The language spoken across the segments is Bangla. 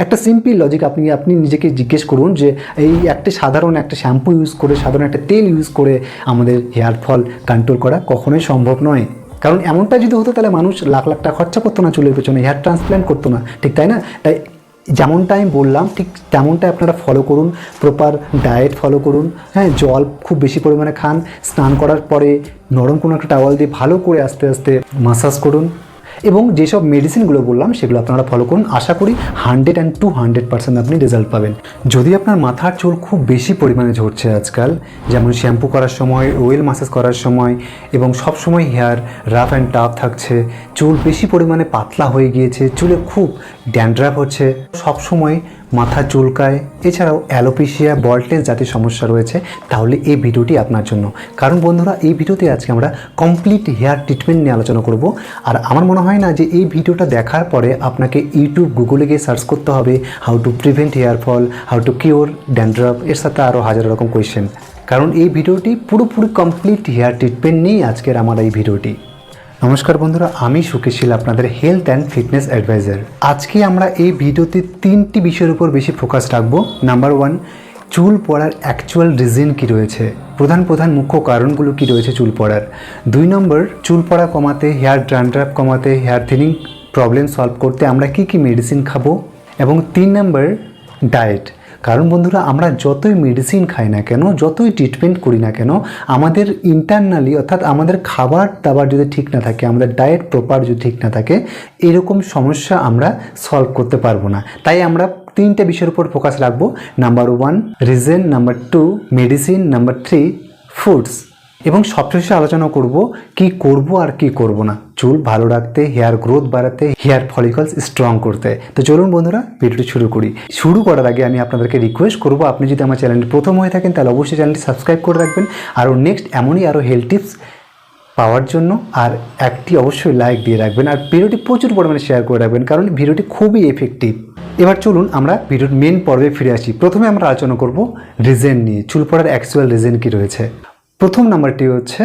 একটা সিম্পল লজিক আপনি নিজেকে জিজ্ঞেস করুন যে এই একটা সাধারণ একটা শ্যাম্পু ইউজ করে, সাধারণ একটা তেল ইউজ করে আমাদের হেয়ার ফল কন্ট্রোল করা কখনোই সম্ভব নয়। কারণ এমনটা যদি হতো তাহলে মানুষ লাখ লাখ টাকা খরচা করতো না চুলের পেছনে, হেয়ার ট্রান্সপ্ল্যান্ট করতো না, ঠিক তাই না? তাই যেমনটা আমি বললাম ঠিক তেমনটাই আপনারা ফলো করুন, প্রপার ডায়েট ফলো করুন, হ্যাঁ, জল খুব বেশি পরিমাণে খান, স্নান করার পরে নরম কোনো একটা টাওয়াল দিয়ে ভালো করে আস্তে আস্তে মাসাজ করুন, এবং যেসব মেডিসিনগুলো বললাম সেগুলো আপনারা ফলো করুন। আশা করি 100% আপনি রেজাল্ট পাবেন। যদি আপনার মাথার চুল খুব বেশি পরিমাণে ঝরছে আজকাল, যেমন শ্যাম্পু করার সময়, অয়েল মাসাজ করার সময়, এবং সব সময় হেয়ার রাফ অ্যান্ড টাফ থাকছে, চুল বেশি পরিমাণে পাতলা হয়ে গিয়েছে, চুলে খুব ড্যান্ড্রাফ হচ্ছে, সব সময় মাথা চুলকায়, এছাড়াও অ্যালোপেশিয়া, বল্ডনেস জাতীয় সমস্যা রয়েছে, তাহলে এই ভিডিওটি আপনার জন্য। কারণ বন্ধুরা, এই ভিডিওতে আজকে আমরা কমপ্লিট হেয়ার ট্রিটমেন্ট নিয়ে আলোচনা করব। আর আমার মনে হয় না যে এই ভিডিওটা দেখার পরে আপনাকে ইউটিউব, গুগলে গিয়ে সার্চ করতে হবে how to prevent hair fall, how to cure dandruff, এর সাথে আরও হাজার রকম কোয়েশ্চেন। কারণ এই ভিডিওটি পুরোপুরি কমপ্লিট হেয়ার ট্রিটমেন্ট নিয়েই আজকের আমার এই ভিডিওটি। নমস্কার বন্ধুরা, আমি সুকেশশীল, আপনাদের হেলথ অ্যান্ড ফিটনেস অ্যাডভাইজার। আজকে আমরা এই ভিডিওতে 3টি বিষয়ের উপর বেশি ফোকাস রাখবো। নাম্বার 1, চুল পড়ার অ্যাকচুয়াল রিজন কী রয়েছে, প্রধান মুখ্য কারণগুলো কী রয়েছে চুল পড়ার। 2 নম্বর, চুল পড়া কমাতে, হেয়ার ড্যান্ড্রাফ কমাতে, হেয়ার থিনিং প্রবলেম সলভ করতে আমরা কী কী মেডিসিন খাবো। এবং 3 নম্বর, ডায়েট। কারণ বন্ধুরা, আমরা যতই মেডিসিন খাই না কেন, যতই ট্রিটমেন্ট করি না কেন, আমাদের ইন্টারনালি অর্থাৎ আমাদের খাবার দাবার যদি ঠিক না থাকে, আমাদের ডায়েট প্রপার যদি ঠিক না থাকে, এরকম সমস্যা আমরা সলভ করতে পারবো না। তাই আমরা 3টে বিষয়ের উপর ফোকাস রাখবো। Number 1 reason, number 2 medicine, number 3 foods. এবং সবশেষে আলোচনা করব কি করব আর কি করব না চুল ভালো রাখতে, হেয়ার গ্রোথ বাড়াতে, হেয়ার ফলিকলস স্ট্রং করতে। তো চলুন বন্ধুরা, ভিডিওটি শুরু করি। শুরু করার আগে আমি আপনাদেরকে রিকোয়েস্ট করব, আপনি যদি আমার চ্যানেলটি প্রথম হয়ে থাকেন তাহলে অবশ্যই চ্যানেলটি সাবস্ক্রাইব করে রাখবেন। আর নেক্সট এমনই আরও হেলথ টিপস পাওয়ার জন্য আর একটি অবশ্যই লাইক দিয়ে রাখবেন, আর ভিডিওটি প্রচুর পরিমাণে শেয়ার করে রাখবেন, কারণ ভিডিওটি খুবই এফেক্টিভ। এবার চলুন আমরা ভিডিওর মেন পর্বে ফিরে আসি। প্রথমে আমরা আলোচনা করব রিজন নিয়ে, চুল পড়ার অ্যাকচুয়াল রিজন কী রয়েছে। প্রথম নাম্বারটি হচ্ছে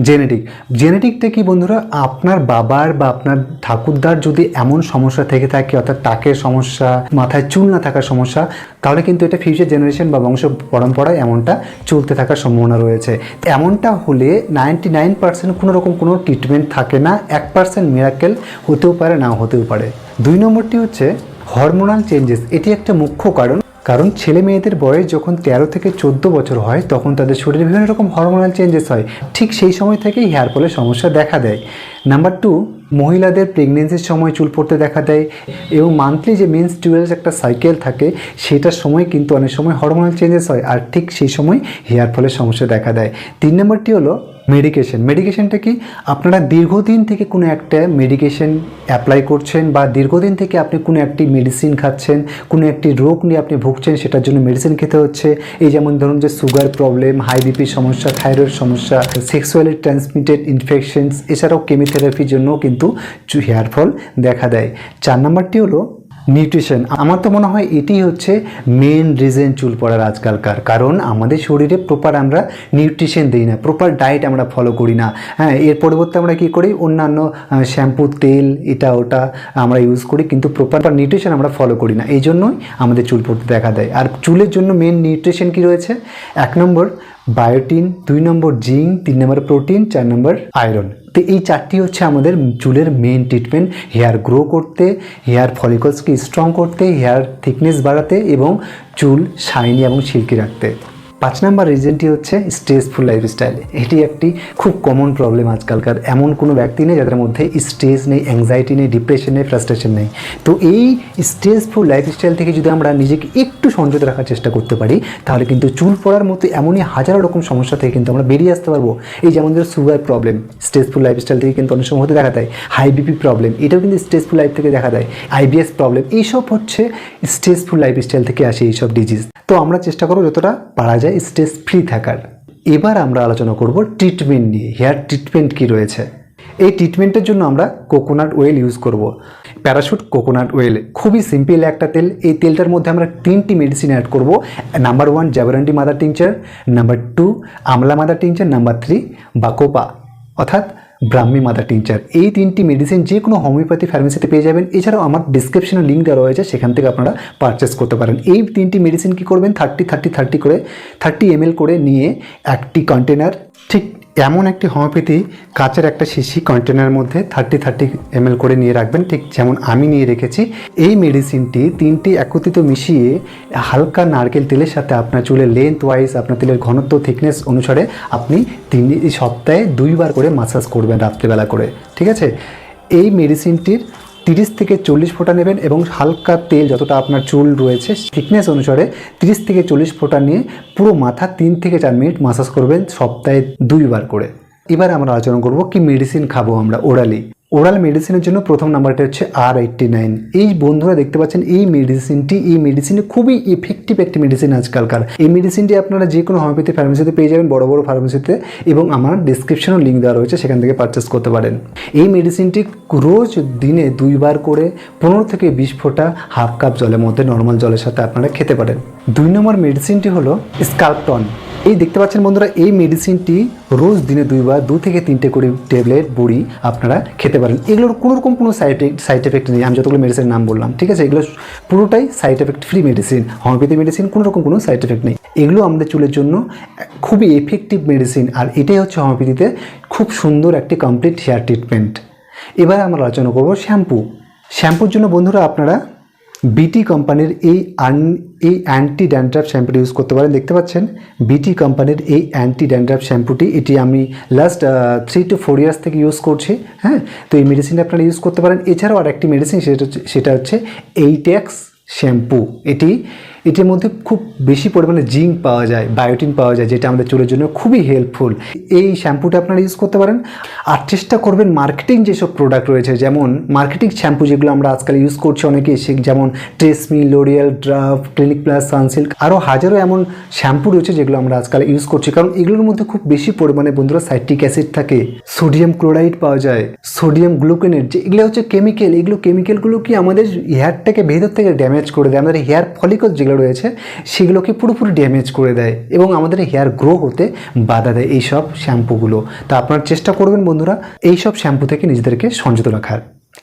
জেনেটিক। জেনেটিকটা কি বন্ধুরা, আপনার বাবার বা আপনার ঠাকুরদার যদি এমন সমস্যা থেকে থাকে, অর্থাৎ টাকের সমস্যা, মাথায় চুল না থাকার সমস্যা, তাহলে কিন্তু এটা ফিউচার জেনারেশন বা বংশ পরম্পরায় এমনটা চলতে থাকার সম্ভাবনা রয়েছে। এমনটা হলে 99% কোনো রকম কোনো ট্রিটমেন্ট থাকে না, 1% মিরাকেল হতেও পারে, না হতেও পারে। 2 নম্বরটি হচ্ছে হরমোনাল চেঞ্জেস। এটি একটা মুখ্য কারণ ছেলে মেয়েদের বয়স যখন 13 থেকে 14 বছর হয় তখন তাদের শরীরে বিভিন্ন রকম হরমোনাল চেঞ্জেস হয়, ঠিক সেই সময় থেকেই হেয়ার ফলের সমস্যা দেখা দেয়। নাম্বার 2, মহিলাদের প্রেগনেন্সির সময় চুল পড়তে দেখা দেয়, এবং মান্থলি যে মেনস্ট্রুয়াল একটা সাইকেল থাকে সেটার সময় কিন্তু অনেক সময় হরমোনাল চেঞ্জেস হয়, আর ঠিক সেই সময় হেয়ার ফলের সমস্যা দেখা দেয়। 3 নম্বরটি হলো মেডিকেশন। মেডিকেশনটা কি, আপনারা দীর্ঘদিন থেকে কোনো একটা মেডিকেশন অ্যাপ্লাই করছেন, বা দীর্ঘদিন থেকে আপনি কোনো একটি মেডিসিন খাচ্ছেন, কোনো একটি রোগ নিয়ে আপনি ভুগছেন, সেটার জন্য মেডিসিন খেতে হচ্ছে। এই যেমন ধরুন যে সুগার প্রবলেম, হাই বিপির সমস্যা, থাইরয়েড সমস্যা, সেক্সুয়ালি ট্রান্সমিটেড ইনফেকশনস, এছাড়াও কেমিথেরাপির জন্য কিন্তু হেয়ার ফল দেখা দেয়। 4 নম্বরটি হলো নিউট্রিশন। আমার তো মনে হয় এটি হচ্ছে মেন রিজন চুল পড়ার আজকালকার, কারণ আমাদের শরীরে প্রপার আমরা নিউট্রিশন দিই না, প্রপার ডায়েট আমরা ফলো করি না। হ্যাঁ, এর পরিবর্তে আমরা কী করি, অন্যান্য শ্যাম্পু, তেল, এটা ওটা আমরা ইউজ করি, কিন্তু প্রপার নিউট্রিশন আমরা ফলো করি না, এই জন্যই আমাদের চুল পড়তে দেখা দেয়। আর চুলের জন্য মেন নিউট্রিশন কী রয়েছে, 1 নম্বর বায়োটিন, 2 নম্বর জিঙ্ক, 3 নম্বর প্রোটিন, 4 নম্বর আয়রন। তো এই 4টি হচ্ছে আমাদের চুলের মেন ট্রিটমেন্ট, হেয়ার গ্রো করতে, হেয়ার ফলিকলসকে স্ট্রং করতে, হেয়ার থিকনেস বাড়াতে, এবং চুল শাইনি এবং সিল্কি রাখতে। 5 নম্বর রিজনটি হচ্ছে স্ট্রেসফুল লাইফস্টাইল। এটি একটি খুব কমন প্রবলেম আজকালকার। এমন কোনো ব্যক্তি নেই যাদের মধ্যে স্ট্রেস নেই, অ্যাংজাইটি নেই, ডিপ্রেশন নেই, ফ্রাস্ট্রেশন নেই। তো এই স্ট্রেসফুল লাইফস্টাইল থেকে যদি আমরা নিজেকে একটু সংযত রাখার চেষ্টা করতে পারি, তাহলে কিন্তু চুল পড়ার মতো এমনই হাজারো রকম সমস্যা থেকে কিন্তু আমরা বেরিয়ে আসতে পারবো। এই যেমন ধরো সুগার প্রবলেম, স্ট্রেসফুল লাইফস্টাইল থেকে কিন্তু অনেক সময় হতে দেখা দেয়। হাই বিপি প্রবলেম, এটাও কিন্তু স্ট্রেসফুল লাইফ থেকে দেখা দেয়। আইবিএস প্রবলেম, এইসব হচ্ছে স্ট্রেসফুল লাইফস্টাইল থেকে আসে এইসব ডিজিজ। তো আমরা চেষ্টা করবো যতটা পারা যায় স্ট্রেস ফ্রি থাকার। এবার আমরা আলোচনা করব ট্রিটমেন্ট নিয়ে। হেয়ার ট্রিটমেন্ট কি রয়েছে। এই ট্রিটমেন্টের জন্য আমরা কোকোনাট অয়েল ইউজ করব। প্যারাশুট কোকোনাট অয়েল খুবই সিম্পল একটা তেল। এই তেলটার মধ্যে আমরা 3টি মেডিসিন অ্যাড করব। নাম্বার 1 জাবারান্ডি মাদার টিংচার, নাম্বার 2 আমলা মাদার টিংচার, নাম্বার 3 বাকোপা অর্থাৎ ব্রাহ্মী মাদার টিংচার। এই 3টি মেডিসিন যে কোনো হোমিওপ্যাথি ফার্মেসিতে পেয়ে যাবেন। এছাড়াও আমার ডিসক্রিপশনে লিঙ্ক দেওয়া রয়েছে, সেখান থেকে আপনারা পারচেস করতে পারেন। এই 3টি মেডিসিন কী করবেন, 30 করে 30 ml করে নিয়ে একটি কন্টেনার, ঠিক এমন একটি হোমিওপ্যাথি কাচের একটা শিশি কন্টেনারের মধ্যে 30 ml করে নিয়ে রাখবেন, ঠিক যেমন আমি নিয়ে রেখেছি। এই মেডিসিনটি 3টি একত্রিত মিশিয়ে হালকা নারকেল তেলের সাথে আপনার চুলের লেন্থ ওয়াইজ, আপনার তেলের ঘনত্ব থিকনেস অনুসারে আপনি সপ্তাহে 2 বার করে মাসাজ করবেন রাত্রিবেলা করে, ঠিক আছে। এই মেডিসিনটির 30 থেকে 40 ফোঁটা নেবেন এবং হালকা তেল যতটা আপনার চুল রয়েছে থিকনেস অনুসারে 30 থেকে 40 ফোঁটা নিয়ে পুরো মাথা 3 থেকে 4 মিনিট মাসাজ করবেন সপ্তাহে 2 বার করে। এবার আমরা আলোচনা করব কি মেডিসিন খাবো আমরা ওরালি। ওরাল মেডিসিনের জন্য প্রথম নাম্বারটা হচ্ছে R89। এই বন্ধুরা দেখতে পাচ্ছেন এই মেডিসিনটি খুবই ইফেক্টিভ একটি মেডিসিন আজকালকার। এই মেডিসিনটি আপনারা যে কোনো হোমিওপ্যাথি ফার্মেসিতে পেয়ে যাবেন, বড় বড় ফার্মেসিতে, এবং আমার ডিসক্রিপশনেও লিঙ্ক দেওয়া রয়েছে, সেখান থেকে পারচেস করতে পারেন। এই মেডিসিনটি রোজ দিনে 2 বার করে 15 থেকে 20 ফোঁটা হাফ কাপ জলের মধ্যে নর্মাল জলের সাথে আপনারা খেতে পারেন। 2 নম্বর মেডিসিনটি হলো স্কাল্পটন। এই দেখতে পাচ্ছেন বন্ধুরা, এই মেডিসিনটি রোজ দিনে 2 বার 2 থেকে 3টে করে ট্যাবলেট বড়ি আপনারা খেতে পারেন। এগুলোর কোনো সাইড এফেক্ট নেই। আমি যতগুলো মেডিসিনের নাম বললাম, ঠিক আছে, এগুলো পুরোটাই side effect free medicine. Homeopathy medicine কোনো সাইড এফেক্ট নেই। এগুলো আমাদের চুলের জন্য খুবই এফেক্টিভ মেডিসিন, আর এটাই হচ্ছে হোমিওপ্যাথিতে খুব সুন্দর একটি কমপ্লিট হেয়ার ট্রিটমেন্ট। এবার আমরা আলোচনা করব শ্যাম্পুর জন্য বন্ধুরা আপনারা বিটি কোম্পানির এই অ্যান্টি ড্যান্ড্রাফ শ্যাম্পুটি ইউজ করতে পারেন। দেখতে পাচ্ছেন বিটি কোম্পানির এই অ্যান্টি ড্যান্ড্রাফ শ্যাম্পুটি, এটি আমি লাস্ট 3 to 4 ইয়ার্স থেকে ইউজ করছি। হ্যাঁ, তো এই মেডিসিনটা আপনারা ইউজ করতে পারেন। এছাড়াও আর একটি মেডিসিন, সেটা হচ্ছে এইটেক্স শ্যাম্পু। এটির মধ্যে খুব বেশি পরিমাণে জিঙ্ক পাওয়া যায়, বায়োটিন পাওয়া যায়, যেটা আমাদের চুলের জন্য খুবই হেল্পফুল। এই শ্যাম্পুটা আপনারা ইউজ করতে পারেন। আর চেষ্টা করবেন মার্কেটিং যেসব প্রোডাক্ট রয়েছে, যেমন মার্কেটিং শ্যাম্পু যেগুলো আমরা আজকাল ইউজ করছি অনেকেই, যেমন TRESemmé, lauryl, draft, clinic plus, Sunsilk, আরও হাজারো এমন শ্যাম্পু রয়েছে যেগুলো আমরা আজকাল ইউজ করছি। কারণ এগুলোর মধ্যে খুব বেশি পরিমাণে বন্ধুরা সাইট্রিক অ্যাসিড থাকে, সোডিয়াম ক্লোরাইড পাওয়া যায়, সোডিয়াম গ্লুকোনেট, যে এগুলো হচ্ছে কেমিক্যাল। এগুলো কেমিক্যালগুলো কি আমাদের হেয়ারটাকে ভেতর থেকে ড্যামেজ করে দেয়, আমাদের হেয়ার ফলিকল যেগুলো রয়েছে সেগুলোকে পুরোপুরি ড্যামেজ করে দেয় এবং আমাদের হেয়ার গ্রো হতে বাধা দেয় এইসব শ্যাম্পুগুলো। তা আপনারা চেষ্টা করবেন বন্ধুরা এইসব শ্যাম্পু থেকে নিজেদেরকে সংযত রাখার।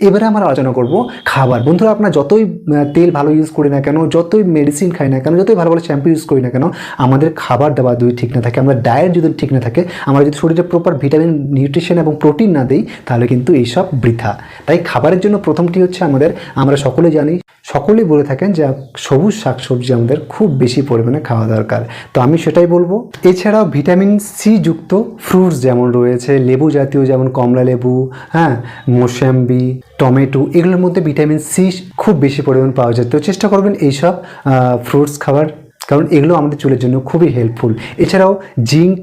এবারে আমরা আলোচনা করব খাবার। বন্ধুরা, আপনার যতই তেল ভালো ইউজ করি না কেন, যতই মেডিসিন খাই না কেন, যতই ভালো ভালো শ্যাম্পু ইউজ করি না কেন, আমাদের খাবার দাবার যদি ঠিক না থাকে, আমাদের ডায়েট যদি ঠিক না থাকে, আমরা যদি শরীরে প্রপার ভিটামিন, নিউট্রিশন এবং প্রোটিন না দিই, তাহলে কিন্তু এইসব বৃথা। তাই খাবারের জন্য প্রথমটি হচ্ছে আমরা সকলে জানি, সকলেই বলে থাকেন যে সবুজ শাকসবজি আমাদের খুব বেশি পরিমাণে খাওয়া দরকার। তো আমি সেটাই বলবো। এছাড়াও ভিটামিন সি যুক্ত ফ্রুটস যেমন রয়েছে, লেবু জাতীয় যেমন কমলা লেবু, হ্যাঁ, মোসাম্বি, টমেটো, এগুলোর মধ্যে ভিটামিন সি খুব বেশি পরিমাণ পাওয়া যায়। তো চেষ্টা করবেন এইসব ফ্রুটস খাবার, কারণ এগুলো আমাদের চুলের জন্য খুবই হেল্পফুল। এছাড়াও জিঙ্ক,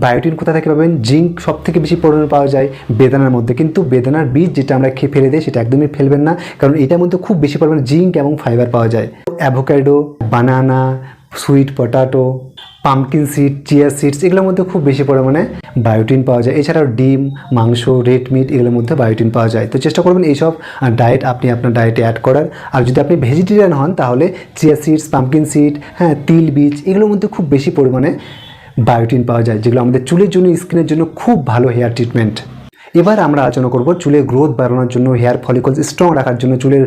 বায়োটিন কোথা থেকে পাবেন? জিঙ্ক সব থেকে বেশি পরিমাণে পাওয়া যায় বেদানার মধ্যে, কিন্তু বেদানার বীজ যেটা আমরা খেয়ে ফেলে দিই সেটা একদমই ফেলবেন না, কারণ এটার মধ্যে খুব বেশি পরিমাণে জিঙ্ক এবং ফাইবার পাওয়া যায়। Avocado, banana, sweet potato, pumpkin seed, chia seeds, এগুলোর মধ্যে খুব বেশি পরিমাণে বায়োটিন পাওয়া যায়। এছাড়াও ডিম, মাংস, রেড মিট, এগুলোর মধ্যে বায়োটিন পাওয়া যায়। তো চেষ্টা করবেন এইসব ডায়েট আপনি আপনার ডায়েটে অ্যাড করার। আর যদি আপনি ভেজিটেরিয়ান হন তাহলে চিয়া সিডস, পাম্পকিন সিড, হ্যাঁ, তিল বীজ, এগুলোর মধ্যে খুব বেশি পরিমাণে বায়োটিন পাওয়া যায়, যেগুলো আমাদের চুলের জন্য, স্কিনের জন্য খুব ভালো হেয়ার ট্রিটমেন্ট। এবার আমরা আলোচনা করব চুলের গ্রোথ বাড়ানোর জন্য, হেয়ার ফলিকলস স্ট্রং রাখার জন্য, চুলের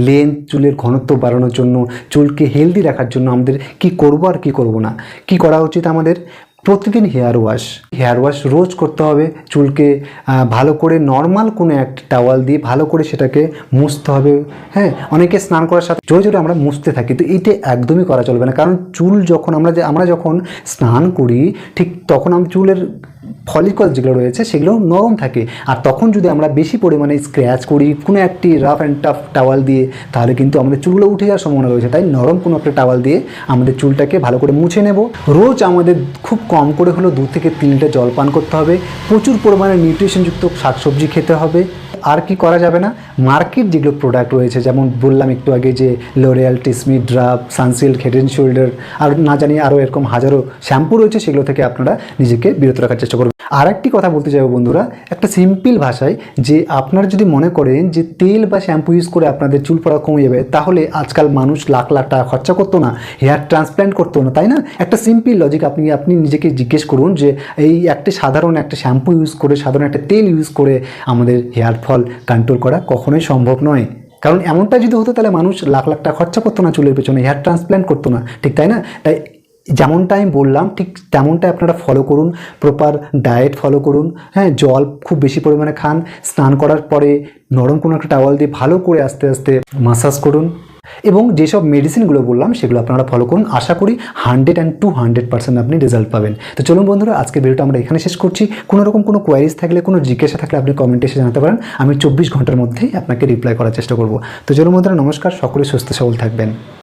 লেন্থ, চুলের ঘনত্ব বাড়ানোর জন্য, চুলকে হেলদি রাখার জন্য আমাদের কি করব আর কি করব না। কি করা উচিত আমাদের? প্রতিদিন হেয়ার ওয়াশ রোজ করতে হবে। চুলকে ভালো করে নর্মাল কোনো একটা টাওয়াল দিয়ে ভালো করে সেটাকে মুছতে হবে। হ্যাঁ, অনেকে স্নান করার সাথে জোরে জোরে আমরা মুছতে থাকি, তো এইটা একদমই করা চলবে না। কারণ চুল যখন আমরা যখন স্নান করি, ঠিক তখন চুলের ফলিকল যেগুলো রয়েছে সেগুলো নরম থাকে, আর তখন যদি আমরা বেশি পরিমাণে স্ক্র্যাচ করি কোনো একটি রাফ অ্যান্ড টাফ টাওয়াল দিয়ে, তাহলে কিন্তু আমাদের চুলগুলো উঠে যাওয়ার সম্ভাবনা রয়েছে। তাই নরম কোনো একটা টাওয়াল দিয়ে আমাদের চুলটাকে ভালো করে মুছে নেব। রোজ আমাদের খুব কম করে হলেও 2 থেকে 3 লিটার জল পান করতে হবে। প্রচুর পরিমাণে নিউট্রিশনযুক্ত শাকসবজি খেতে হবে। আর কি করা যাবে না? মার্কেট যেগুলো প্রোডাক্ট রয়েছে, যেমন বললাম একটু আগে যে লোরিয়াল, ট্রেসমি, ড্রাফ, সানসিল্ক, হেড অ্যান্ড শোল্ডার, আর না জানি আরও এরকম হাজারো শ্যাম্পু রয়েছে, সেগুলো থেকে আপনারা নিজেকে বিরত রাখার চেষ্টা করবেন। আর একটি কথা বলতে চাইবো বন্ধুরা, একটা সিম্পল ভাষায়, যে আপনারা যদি মনে করেন যে তেল বা শ্যাম্পু ইউজ করে আপনাদের চুল পড়া কমে যাবে, তাহলে আজকাল মানুষ লাখ লাখ টাকা খরচা করতো না, হেয়ার ট্রান্সপ্ল্যান্ট করতো না, তাই না? একটা সিম্পল লজিক আপনি নিজেকে জিজ্ঞেস করুন যে এই সাধারণ একটা শ্যাম্পু ইউজ করে, সাধারণ একটা তেল ইউজ করে আমাদের হেয়ার ফল কন্ট্রোল করা কখনোই সম্ভব নয়। কারণ এমনটা যদি হতো তাহলে মানুষ লাখ লাখ টাকা খরচা করতো না চুলের পেছনে, হেয়ার ট্রান্সপ্ল্যান্ট করতো না, ঠিক তাই না? তাই যেমনটা আমি বললাম ঠিক তেমনটাই আপনারা ফলো করুন, প্রপার ডায়েট ফলো করুন, হ্যাঁ, জল খুব বেশি পরিমাণে খান, স্নান করার পরে নরম কোনো একটা টাওয়াল দিয়ে ভালো করে আস্তে আস্তে মাসাজ করুন, এবং যেসব মেডিসিনগুলো বললাম সেগুলো আপনারা ফলো করুন। আশা করি 100% আপনি রেজাল্ট পাবেন। তো চলুন বন্ধুরা, আজকের ভিডিওটা আমরা এখানে শেষ করছি। কোনো রকম কোনো কোয়ারিজ থাকলে, কোনো জিজ্ঞাসা থাকলে আপনি কমেন্টে এসে জানাতে পারেন, আমি 24 ঘন্টার মধ্যেই আপনাকে রিপ্লাই করার চেষ্টা করব। তো চলুন বন্ধুরা, নমস্কার, সকলে সুস্থ সবল থাকবেন।